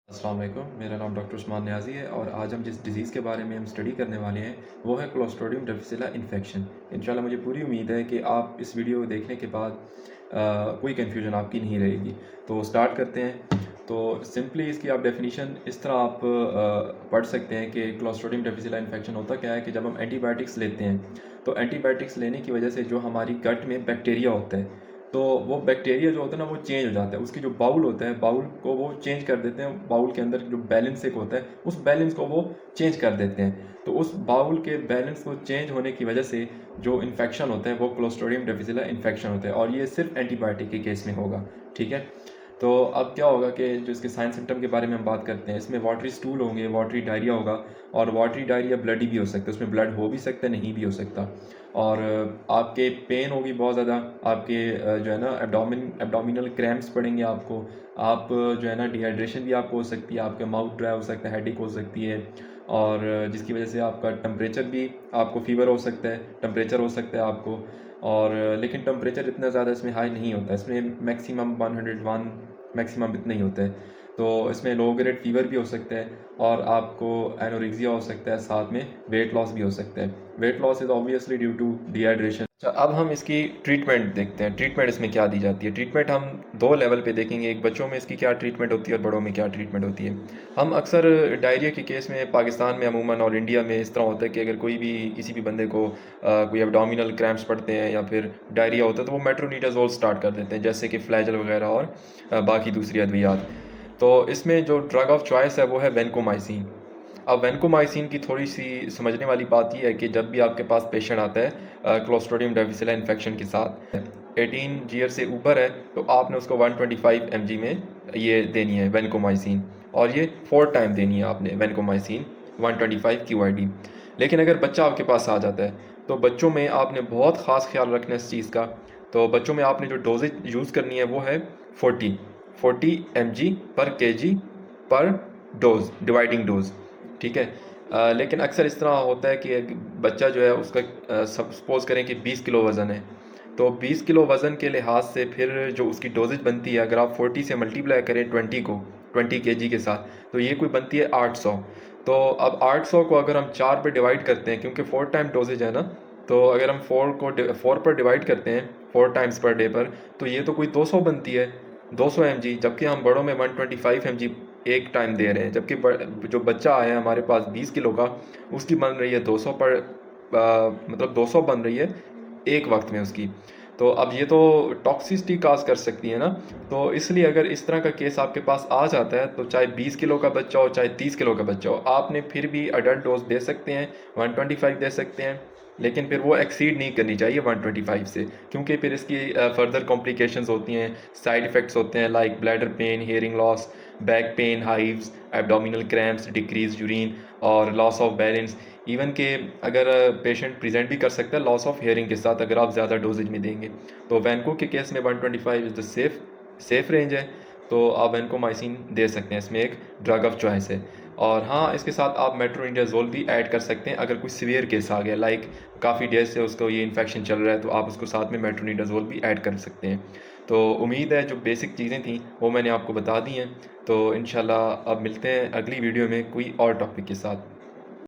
अस्सलाम वालेकुम, मेरा नाम डॉक्टर उस्मान नियाज़ी है और आज हम जिस डिज़ीज़ के बारे में हम स्टडी करने वाले हैं वो है क्लोस्ट्रीडियम डिफिसिला इन्फेक्शन। इंशाल्लाह मुझे पूरी उम्मीद है कि आप इस वीडियो को देखने के बाद कोई कन्फ्यूजन आपकी नहीं रहेगी। तो स्टार्ट करते हैं। तो सिंपली इसकी आप डेफिनीशन इस तरह आप पढ़ सकते हैं कि क्लोस्ट्रीडियम डिफिसिला इन्फेक्शन होता क्या है कि जब हम एंटीबायोटिक्स लेते हैं तो एंटीबायोटिक्स लेने की वजह से जो हमारी गट में बैक्टीरिया होता है, तो वो बैक्टीरिया जो होता है ना वो चेंज हो जाता है। उसकी जो बाउल होता है, बाउल को वो चेंज कर देते हैं। बाउल के अंदर जो बैलेंस एक होता है, उस बैलेंस को वो चेंज कर देते हैं। तो उस बाउल के बैलेंस को चेंज होने की वजह से जो इन्फेक्शन होता है वो क्लोस्ट्रीडियम डिफिसिला इन्फेक्शन होता है और ये सिर्फ एंटीबायोटिक के केस में होगा। ठीक है। तो अब क्या होगा कि जो इसके साइन सिम्टम के बारे में हम बात करते हैं, इसमें वाटरी स्टूल होंगे, वाटरी डायरिया होगा और वाटरी डायरिया ब्लडी भी हो सकता है। उसमें ब्लड हो भी सकता है, नहीं भी हो सकता। और आपके पेन होगी बहुत ज़्यादा। आपके जो है ना एब्डोमिनल क्रैम्प्स पड़ेंगे आपको। आप जो है ना डिहाइड्रेशन भी आपको हो सकती है, आपका माउथ ड्राई हो सकता है, हेडेक हो सकती है और जिसकी वजह से आपका टेम्परेचर भी, आपको फीवर हो सकता है, टेम्परेचर हो सकता है आपको। और लेकिन टेम्परेचर इतना ज़्यादा इसमें हाई नहीं होता है, इसमें मैक्सिमम 101 मैक्सिमम इतना ही होता है। तो इसमें लो ग्रेड फीवर भी हो सकता है और आपको एनोरेक्सिया हो सकता है, साथ में वेट लॉस भी हो सकता है। Weight loss is obviously due to dehydration. अच्छा, अब हम इसकी ट्रीटमेंट देखते हैं। ट्रीटमेंट इसमें क्या दी जाती है। ट्रीटमेंट हम दो लेवल पे देखेंगे, एक बच्चों में इसकी क्या ट्रीटमेंट होती है और बड़ों में क्या ट्रीटमेंट होती है। हम अक्सर डायरिया के केस में पाकिस्तान में अमूमन और इंडिया में इस तरह होता है कि अगर कोई भी किसी भी बंदे को कोई एब्डोमिनल क्रैम्प्स पड़ते हैं या फिर डायरिया होता है तो वो मेट्रोनिडाज़ोल स्टार्ट कर देते हैं, जैसे कि फ्लैजल वगैरह और बाकी दूसरी अद्वियात। तो इसमें जो ड्रग ऑफ चॉइस है वो है वैनकोमाइसिन। अब वैनकोमाइसिन की थोड़ी सी समझने वाली बात यह है कि जब भी आपके पास पेशेंट आता है क्लोस्ट्रीडियम डिफिसिला इन्फेक्शन के साथ, 18 ईयर से ऊपर है, तो आपने उसको 125 mg में ये देनी है वैनकोमाइसिन। और ये 4 टाइम देनी है आपने वैनकोमाइसिन 125 QID। लेकिन अगर बच्चा आपके पास आ जाता है तो बच्चों में आपने बहुत ख़ास ख्याल रखना है इस चीज़ का। तो बच्चों में आपने जो डोजेज यूज़ करनी है वो है 40 mg पर kg पर डोज, डिवाइडिंग डोज। ठीक है। लेकिन अक्सर इस तरह होता है कि एक बच्चा जो है उसका सपोज़ करें कि 20 किलो वज़न है, तो 20 किलो वज़न के लिहाज से फिर जो उसकी डोजेज बनती है, अगर आप 40 से मल्टीप्लाई करें 20 केजी के साथ, तो ये कोई बनती है 800। तो अब 800 को अगर हम 4 पे डिवाइड करते हैं, क्योंकि 4 टाइम डोजेज है ना, तो अगर हम 4 पर डिवाइड करते हैं 4 टाइम्स पर डे पर, तो ये तो कोई 200 बनती है, 200 mg। जबकि हम बड़ों में 125 mg एक टाइम दे रहे हैं। जबकि जो बच्चा है हमारे पास 20 किलो का, उसकी बन रही है 200 पर मतलब 200 बन रही है एक वक्त में उसकी। तो अब ये तो टॉक्सिसिटी काज कर सकती है ना। तो इसलिए अगर इस तरह का केस आपके पास आ जाता है, तो चाहे 20 किलो का बच्चा हो, चाहे 30 किलो का बच्चा हो, आपने फिर भी अडल्ट डोज दे सकते हैं, 125 दे सकते हैं। लेकिन फिर वो एक्सीड नहीं करनी चाहिए 125 से, क्योंकि फिर इसकी फर्दर कॉम्प्लिकेशंस होती हैं, साइड इफ़ेक्ट्स होते हैं, like bladder pain, hearing loss, back pain, hives, abdominal cramps, decrease urine और लॉस ऑफ बैलेंस। इवन के अगर पेशेंट प्रेजेंट भी कर सकता है लॉस ऑफ हेयरिंग के साथ, अगर आप ज़्यादा डोजेज में देंगे। तो वैनको के केस में 125 इज़ द सेफ रेंज है। तो आप वैनकोमाइसिन दे सकते हैं, इसमें एक ड्रग ऑफ चॉइस है। और हाँ, इसके साथ आप मेट्रोनिडाज़ोल भी ऐड कर सकते हैं अगर कोई सीवियर केस आ गया, लाइक काफ़ी डेज से उसको ये इन्फेक्शन चल रहा है, तो आप उसको साथ में मेट्रोनिडाज़ोल भी ऐड कर सकते हैं। तो उम्मीद है जो बेसिक चीज़ें थी वो मैंने आपको बता दी हैं। तो इंशाल्लाह अब मिलते हैं अगली वीडियो में कोई और टॉपिक के साथ।